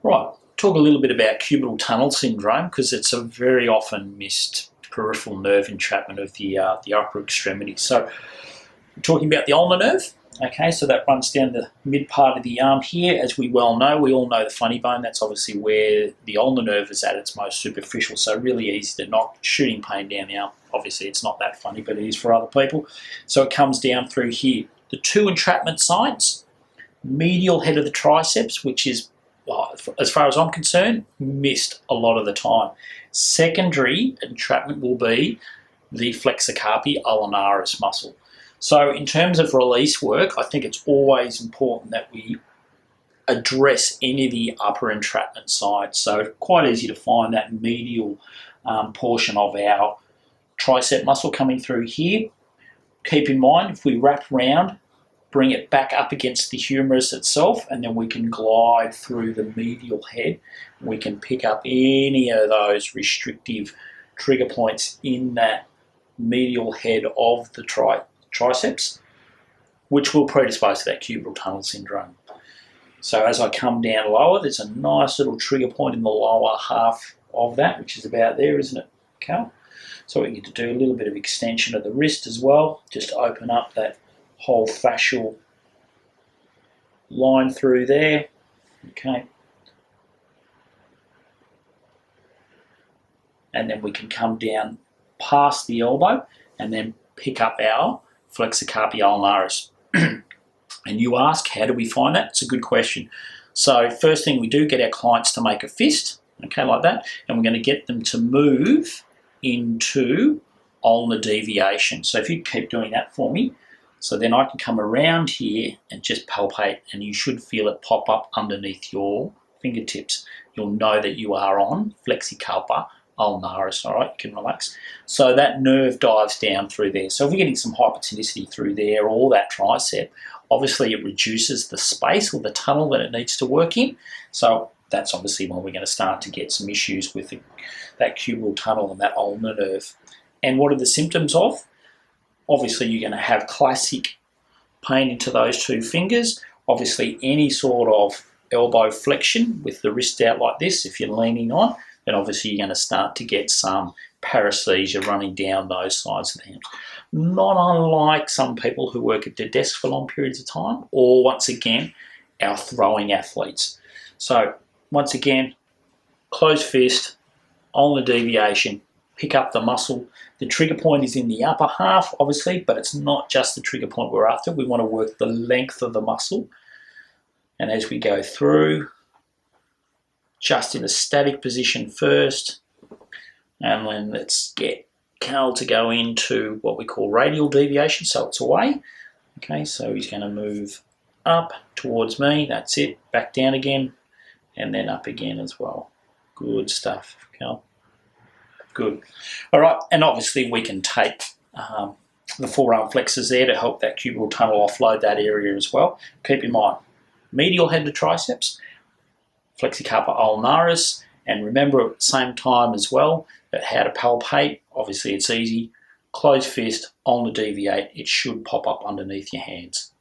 Right, talk a little bit about cubital tunnel syndrome because it's a very often missed peripheral nerve entrapment of the upper extremity. So we're talking about the ulnar nerve. Okay, so that runs down the mid part of the arm here. As we all know the funny bone. That's obviously where the ulnar nerve is at its most superficial. So really easy to knock shooting pain down the arm. Obviously it's not that funny, but it is for other people. So it comes down through here. The two entrapment sites, medial head of the triceps, which is, as far as I'm concerned, missed a lot of the time. Secondary entrapment will be the flexor carpi ulnaris muscle. So in terms of release work, I think it's always important that we address any of the upper entrapment sides. So quite easy to find that medial portion of our tricep muscle coming through here. Keep in mind, if we wrap round, bring it back up against the humerus itself, and then we can glide through the medial head. We can pick up any of those restrictive trigger points in that medial head of the triceps, which will predispose to that cubital tunnel syndrome. So as I come down lower, there's a nice little trigger point in the lower half of that, which is about there, isn't it, Cal? So we get to do a little bit of extension of the wrist as well, just to open up that whole fascial line through there. Okay. And then we can come down past the elbow and then pick up our flexor carpi ulnaris. And you ask, how do we find that? It's a good question. So first thing we do, get our clients to make a fist, okay, like that, and we're going to get them to move into ulnar deviation. So if you keep doing that for me, so then I can come around here and just palpate, and you should feel it pop up underneath your fingertips. You'll know that you are on flexicarpa ulnaris, all right, you can relax. So that nerve dives down through there. So if we're getting some hypertonicity through there, or that tricep, obviously it reduces the space or the tunnel that it needs to work in. So that's obviously when we're going to start to get some issues with that cubital tunnel and that ulnar nerve. And what are the symptoms of? Obviously you're going to have classic pain into those two fingers. Obviously any sort of elbow flexion with the wrist out like this, if you're leaning on, then obviously you're going to start to get some paresthesia running down those sides of the hands. Not unlike some people who work at their desk for long periods of time, or once again, our throwing athletes. So once again, closed fist, ulnar deviation, pick up the muscle. The trigger point is in the upper half, obviously, but it's not just the trigger point we're after. We want to work the length of the muscle. And as we go through, just in a static position first, and then let's get Cal to go into what we call radial deviation, so it's away. Okay, so he's going to move up towards me, that's it, back down again, and then up again as well. Good stuff, Cal. Good. All right, and obviously we can take the forearm flexors there to help that cubital tunnel offload that area as well. Keep in mind, medial head to triceps, flexicarpa ulnaris, and remember at the same time as well that how to palpate. Obviously it's easy. Closed fist, ulnar deviate, it should pop up underneath your hands.